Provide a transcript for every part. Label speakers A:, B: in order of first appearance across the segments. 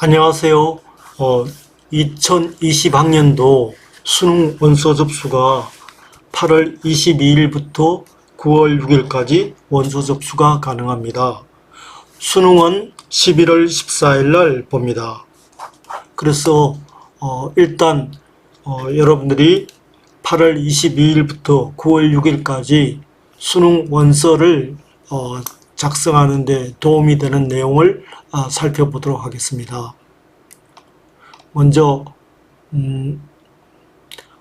A: 안녕하세요. 2020학년도 수능 원서 접수가 8월 22일부터 9월 6일까지 원서 접수가 가능합니다. 수능은 11월 14일 날 봅니다. 그래서 일단 여러분들이 8월 22일부터 9월 6일까지 수능 원서를 작성하는 데 도움이 되는 내용을 살펴보도록 하겠습니다. 먼저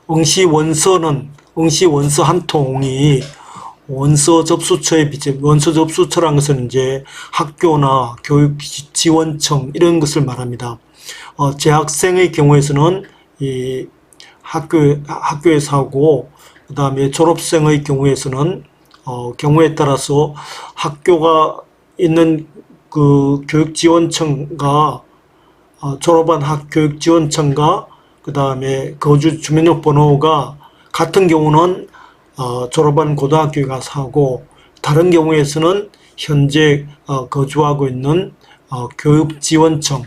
A: 응시 원서 한 통이 원서 접수처에 원서 접수처라는 것은 이제 학교나 교육지원청 이런 것을 말합니다. 재학생의 경우에서는 이 학교에서 하고, 그 다음에 졸업생의 경우에서는 경우에 따라서 학교가 있는 그 교육지원청과 졸업한 교육지원청과 그 다음에 거주 주민등록번호가 같은 경우는 졸업한 고등학교에 가서 하고, 다른 경우에서는 현재 거주하고 있는 교육지원청,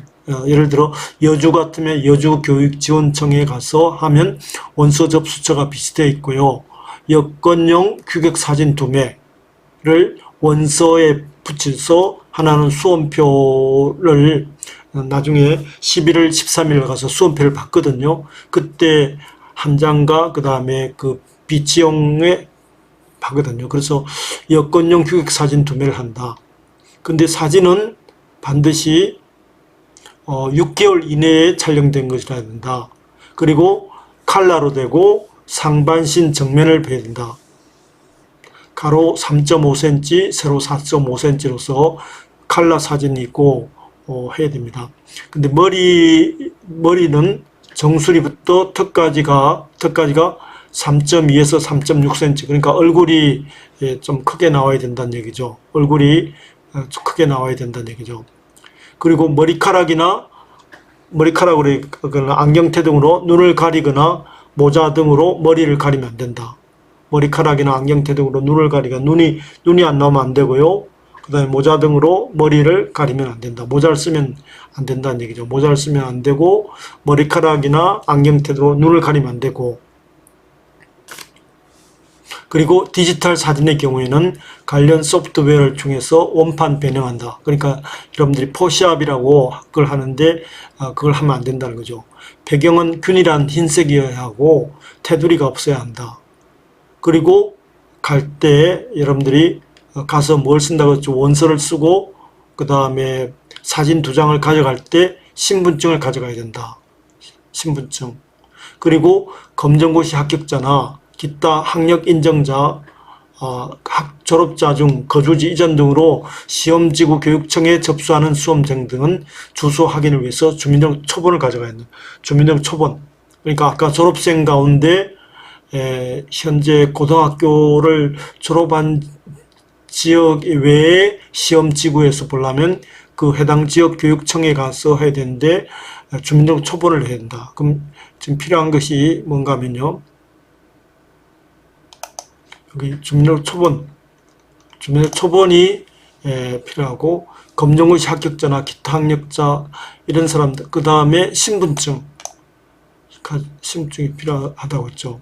A: 예를 들어 여주 같으면 여주교육지원청에 가서 하면 원서 접수처가 비슷해 있고요. 여권용 규격사진 2매를 원서에 붙여서 하나는 수험표를 나중에 11월 13일 가서 수험표를 받거든요. 그때 한 장과 그 다음에 그 비치용에 받거든요. 그래서 여권용 규격사진 2매를 한다. 근데 사진은 반드시 6개월 이내에 촬영된 것이라 된다. 그리고 칼라로 되고 상반신 정면을 봐야 된다. 가로 3.5cm, 세로 4.5cm로서 칼라 사진이 있고 해야 됩니다. 근데 머리는 정수리부터 턱까지가 3.2에서 3.6cm, 그러니까 얼굴이 좀 크게 나와야 된다는 얘기죠. 얼굴이 크게 나와야 된다는 얘기죠. 그리고 머리카락으로 안경테 등으로 눈을 가리거나 모자 등으로 머리를 가리면 안 된다. 머리카락이나 안경테 등으로 눈을 가리거나 눈이 안 나오면 안 되고요. 그 다음에 모자 등으로 머리를 가리면 안 된다. 모자를 쓰면 안 된다는 얘기죠. 모자를 쓰면 안 되고, 머리카락이나 안경테 등으로 눈을 가리면 안 되고, 그리고 디지털 사진의 경우에는 관련 소프트웨어를 통해서 원판 변형한다. 그러니까 여러분들이 포샵이라고 그걸 하는데 그걸 하면 안 된다는 거죠. 배경은 균일한 흰색이어야 하고 테두리가 없어야 한다. 그리고 갈 때 여러분들이 가서 뭘 쓴다고 했죠? 원서를 쓰고, 그 다음에 사진 2장을 가져갈 때 신분증을 가져가야 된다. 신분증. 그리고 검정고시 합격자나 기타 학력 인정자, 졸업자 중 거주지 이전 등으로 시험지구 교육청에 접수하는 수험생 등은 주소 확인을 위해서 주민등록 초본을 가져가야 한다. 주민등록 초본. 그러니까 아까 졸업생 가운데 현재 고등학교를 졸업한 지역 외에 시험지구에서 보려면 그 해당 지역 교육청에 가서 해야 되는데 주민등록 초본을 해야 된다. 그럼 지금 필요한 것이 뭔가 하면요. 여기 주민등록 초본이 필요하고, 검정고시 합격자나 기타 학력자 이런 사람들, 그 다음에 신분증이 필요하다고 했죠.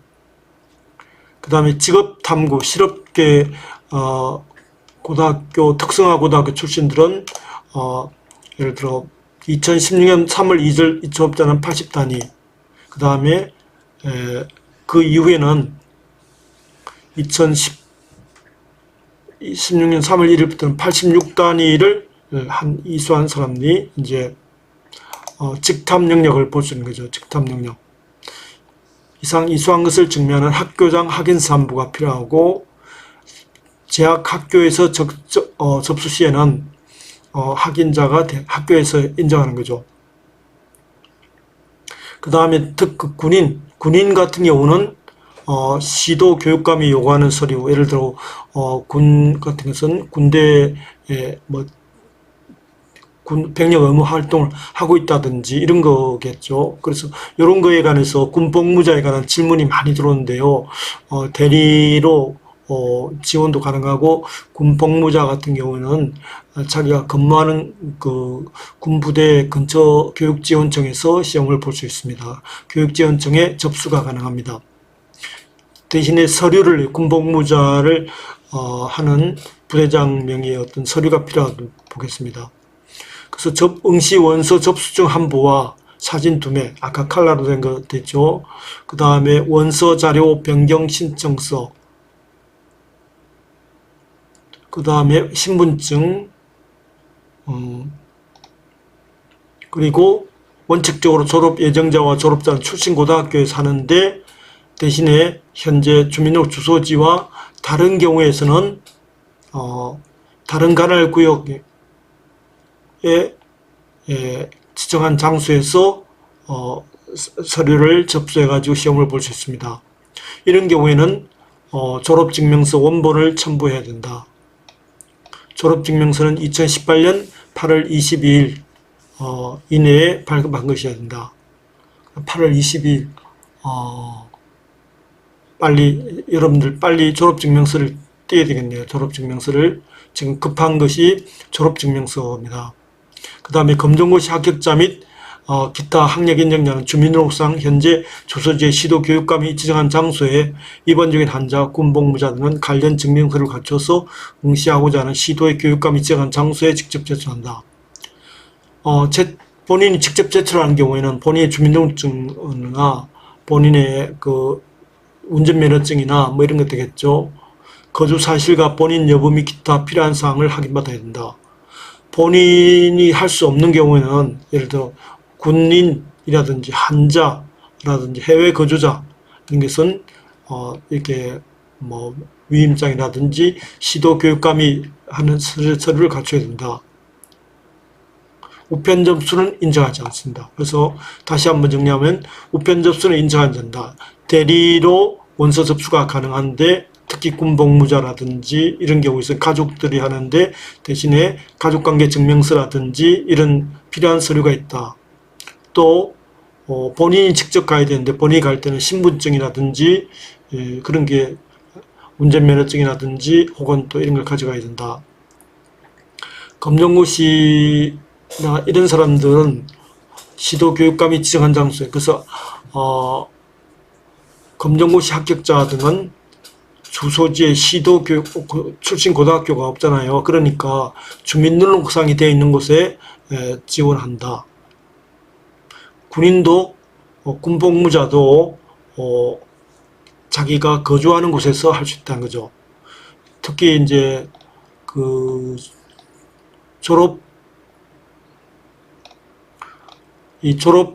A: 그 다음에 직업탐구, 실업계 고등학교, 특성화 고등학교 출신들은 예를 들어 2016년 3월 2일 졸업자는 80단위, 그 다음에 그 이후에는 2016년 3월 1일부터는 86단위를 이수한 사람들이 이제 직탐 능력을 볼 수 있는 거죠. 직탐 능력. 이상 이수한 것을 증명하는 학교장 확인사무가 필요하고, 재학 학교에서 접수 시에는 확인자가 학교에서 인정하는 거죠. 그 다음에 군인 같은 경우는 시도 교육감이 요구하는 서류, 예를 들어 군 같은 것은 군대에 병력 의무 활동을 하고 있다든지 이런 거겠죠. 그래서 이런 거에 관해서 군복무자에 관한 질문이 많이 들어오는데요. 대리로 지원도 가능하고, 군 복무자 같은 경우는 자기가 근무하는 그 군부대 근처 교육지원청에서 시험을 볼 수 있습니다. 교육지원청에 접수가 가능합니다. 대신에 서류를, 군복무자를 하는 부대장 명의의 어떤 서류가 필요하다고 보겠습니다. 그래서 응시 원서 접수증 한 부와 사진 2매, 아까 칼라로 된 거 됐죠. 그 다음에 원서 자료 변경 신청서, 그 다음에 신분증, 그리고 원칙적으로 졸업 예정자와 졸업자는 출신 고등학교에 사는데, 대신에 현재 주민등록 주소지와 다른 경우에서는 다른 관할 구역에 지정한 장소에서 서류를 접수해 가지고 시험을 볼 수 있습니다. 이런 경우에는 졸업증명서 원본을 첨부해야 된다. 졸업증명서는 2018년 8월 22일 이내에 발급한 것이어야 된다. 8월 22일 여러분들 빨리 졸업증명서를 떼야 되겠네요. 졸업증명서를 지금 급한 것이 졸업증명서입니다. 그 다음에 검정고시 합격자 및 기타 학력 인정자는 주민등록상 현재 주소지의 시도교육감이 지정한 장소에 입원 중인 환자, 군복무자 등은 관련 증명서를 갖춰서 응시하고자 하는 시도의 교육감이 지정한 장소에 직접 제출한다. 본인이 직접 제출하는 경우에는 본인의 주민등록증이나 본인의 그 운전면허증이나 뭐 이런 것 되겠죠. 거주 사실과 본인 여부 및 기타 필요한 사항을 확인받아야 된다. 본인이 할 수 없는 경우에는 예를 들어 군인이라든지 환자라든지 해외 거주자 이런 것은 이렇게 뭐 위임장이라든지 시도 교육감이 하는 서류를 갖춰야 된다. 우편 접수는 인정하지 않습니다. 그래서 다시 한번 정리하면 우편 접수는 인정하지 않는다. 대리로 원서 접수가 가능한데 특히 군복무자라든지 이런 경우에서 가족들이 하는데 대신에 가족관계 증명서라든지 이런 필요한 서류가 있다. 또 본인이 직접 가야 되는데 본인이 갈 때는 신분증이라든지 그런 게 운전면허증이라든지 혹은 또 이런 걸 가져가야 된다. 검정고시나 이런 사람들은 시도교육감이 지정한 장소에 그래서 검정고시 합격자 등은 주소지에 시도교육 출신 고등학교가 없잖아요. 그러니까 주민등록상이 되어 있는 곳에 지원한다. 군인도 군복무자도 자기가 거주하는 곳에서 할 수 있다는 거죠. 특히 이제 그 졸업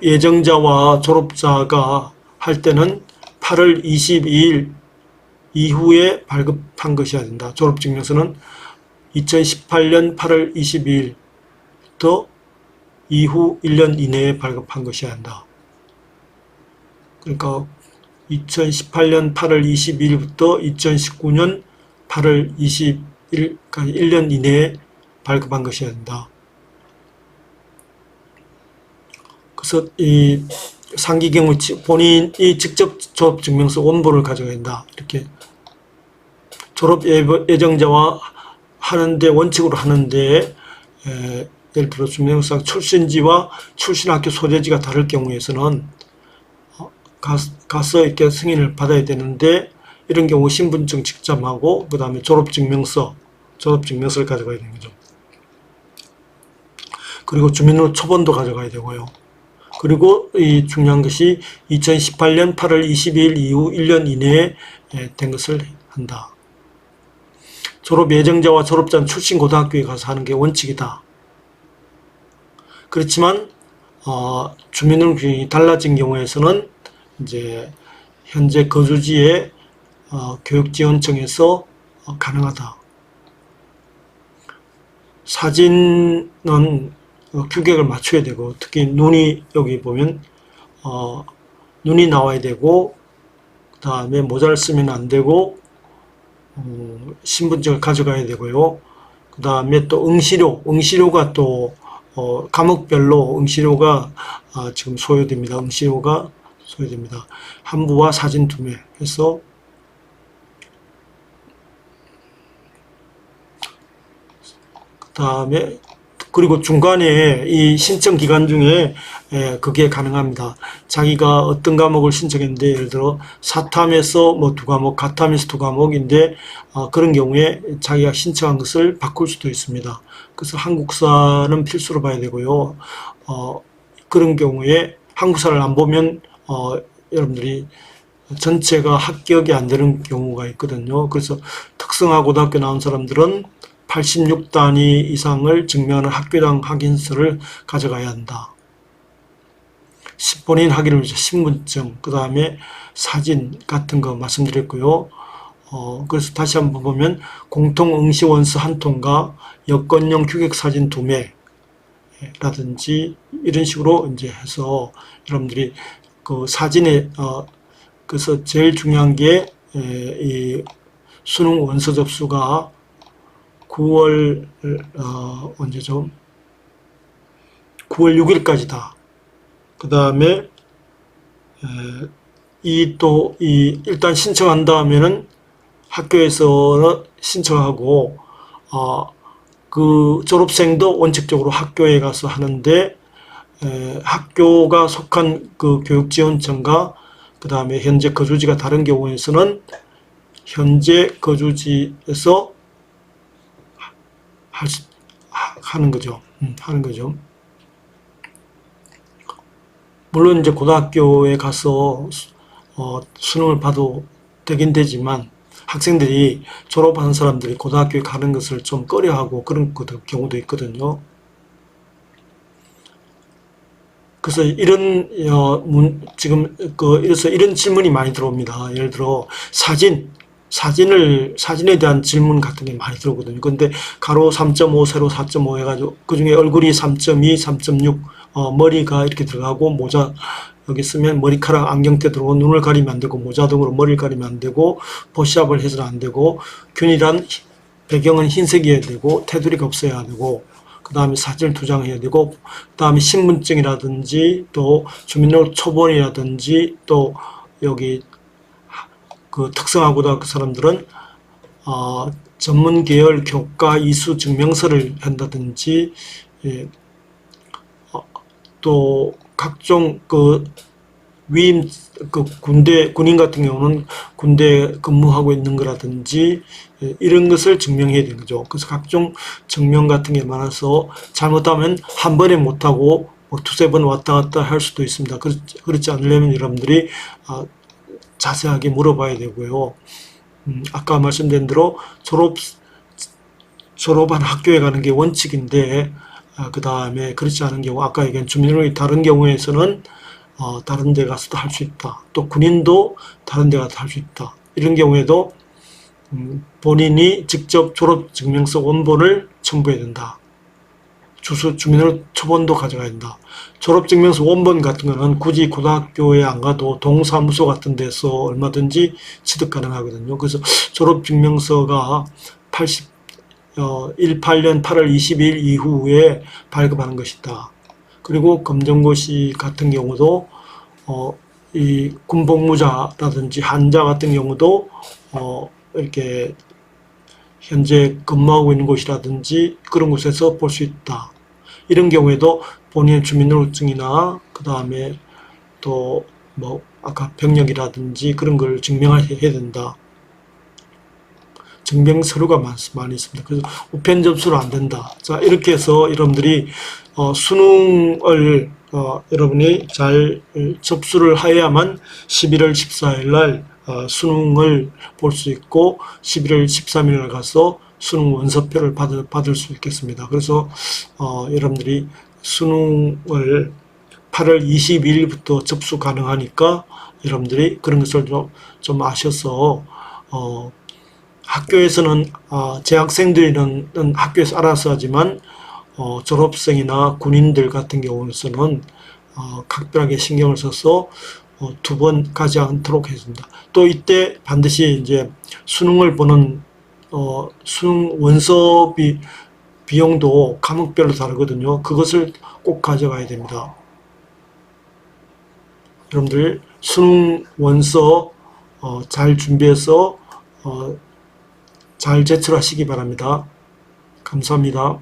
A: 예정자와 졸업자가 할 때는 8월 22일 이후에 발급한 것이어야 된다. 졸업증명서는 2018년 8월 22일부터 이후 1년 이내에 발급한 것이어야 한다. 그러니까 2018년 8월 22일부터 2019년 8월 20일까지 1년 이내에 발급한 것이어야 한다. 그래서 이 상기 경우 본인이 직접 졸업증명서 원본을 가져야 한다. 이렇게 졸업 예정자와 하는데 원칙으로 하는데 예를 들어 주민등록상 출신지와 출신학교 소재지가 다를 경우에서는 가서 이렇게 승인을 받아야 되는데 이런 경우 신분증 직접하고 그 다음에 졸업증명서를 가져가야 되는 거죠. 그리고 주민등록 초본도 가져가야 되고요. 그리고 이 중요한 것이 2018년 8월 22일 이후 1년 이내에 된 것을 한다. 졸업 예정자와 졸업자는 출신 고등학교에 가서 하는 게 원칙이다. 그렇지만 주민등록 규정이 달라진 경우에서는 이제 현재 거주지의 교육지원청에서 가능하다. 사진은 규격을 맞춰야 되고 특히 눈이 여기 보면 눈이 나와야 되고 그 다음에 모자를 쓰면 안 되고 신분증을 가져가야 되고요. 그 다음에 또 응시료가 또 과목별로 응시료가 지금 소요됩니다. 응시료가 소요됩니다. 한 부와 사진 2매 해서 다음에 그리고 중간에 이 신청 기간 중에 그게 가능합니다. 자기가 어떤 과목을 신청했는데 예를 들어 사탐에서 뭐 2과목, 가탐에서 2과목인데 그런 경우에 자기가 신청한 것을 바꿀 수도 있습니다. 그래서 한국사는 필수로 봐야 되고요. 그런 경우에 한국사를 안 보면 여러분들이 전체가 합격이 안 되는 경우가 있거든요. 그래서 특성화 고등학교 나온 사람들은 86단위 이상을 증명하는 학교당 확인서를 가져가야 한다. 본인 확인을 위해서 신분증, 그 다음에 사진 같은 거 말씀드렸고요. 그래서 다시 한번 보면 공통응시원서 1통과 여권용 휴객사진 2매 라든지 이런 식으로 이제 해서 여러분들이 그 사진에 그래서 제일 중요한 게 이 수능 원서 접수가 9월 언제죠? 9월 6일까지다. 그 다음에 일단 신청한 다음에는 학교에서 신청하고 그 졸업생도 원칙적으로 학교에 가서 하는데 학교가 속한 그 교육지원청과 그 다음에 현재 거주지가 다른 경우에서는 현재 거주지에서 하는 거죠. 하는 거죠. 물론 이제 고등학교에 가서 수능을 봐도 되긴 되지만 학생들이 졸업하는 사람들이 고등학교에 가는 것을 좀 꺼려하고 그런 경우도 있거든요. 그래서 이래서 이런 질문이 많이 들어옵니다. 예를 들어 사진에 대한 질문 같은 게 많이 들어오거든요. 근데 가로 3.5, 세로 4.5 해가지고 그 중에 얼굴이 3.2, 3.6, 머리가 이렇게 들어가고 모자 여기 쓰면 머리카락, 안경테 들어오고 눈을 가리면 안 되고 모자 등으로 머리를 가리면 안 되고 포샵을 해서는 안 되고 균일한 배경은 흰색이어야 되고 테두리가 없어야 되고 그 다음에 사진을 2장 해야 되고 그 다음에 신분증이라든지 또 주민등록 초본이라든지 또 여기 그 특성화고등학교 사람들은 전문 계열 교과 이수 증명서를 한다든지 또 각종 위임 군인 같은 경우는 군대 근무하고 있는 거라든지 이런 것을 증명해야 되는 거죠. 그래서 각종 증명 같은 게 많아서 잘못하면 한 번에 못하고 뭐 2~3번 왔다 갔다 할 수도 있습니다. 그렇지 않으려면 여러분들이 자세하게 물어봐야 되고요. 아까 말씀드린 대로 졸업한 학교에 가는 게 원칙인데 그 다음에 그렇지 않은 경우 아까 얘기한 주민등록이 다른 경우에서는 다른 데 가서도 할 수 있다. 또 군인도 다른 데 가서 할 수 있다. 이런 경우에도 본인이 직접 졸업증명서 원본을 첨부해야 된다. 주민등록 초본도 가져가야 된다. 졸업증명서 원본 같은 거는 굳이 고등학교에 안 가도 동사무소 같은 데서 얼마든지 취득 가능하거든요. 그래서 졸업증명서가 18년 8월 20일 이후에 발급하는 것이다. 그리고 검정고시 같은 경우도 이 군복무자라든지 한자 같은 경우도 이렇게 현재 근무하고 있는 곳이라든지 그런 곳에서 볼 수 있다. 이런 경우에도 본인의 주민등록증이나 그 다음에 또 뭐 아까 병력이라든지 그런 걸 증명해야 된다. 증명 서류가 많이 있습니다. 그래서 우편 접수는 안 된다. 자, 이렇게 해서 여러분들이 수능을 여러분이 잘 접수를 해야만 11월 14일 날 수능을 볼 수 있고 11월 13일 날 가서 수능 원서표를 받을 수 있겠습니다. 그래서 여러분들이 수능을 8월 22일부터 접수 가능하니까 여러분들이 그런 것을 좀 아셔서 학교에서는 재학생들은 학교에서 알아서 하지만 졸업생이나 군인들 같은 경우에서는 각별하게 신경을 써서 2번 가지 않도록 했습니다. 또 이때 반드시 이제 수능을 보는 수능 원서 비용도 과목별로 다르거든요. 그것을 꼭 가져가야 됩니다. 여러분들 수능 원서 잘 준비해서 잘 제출하시기 바랍니다. 감사합니다.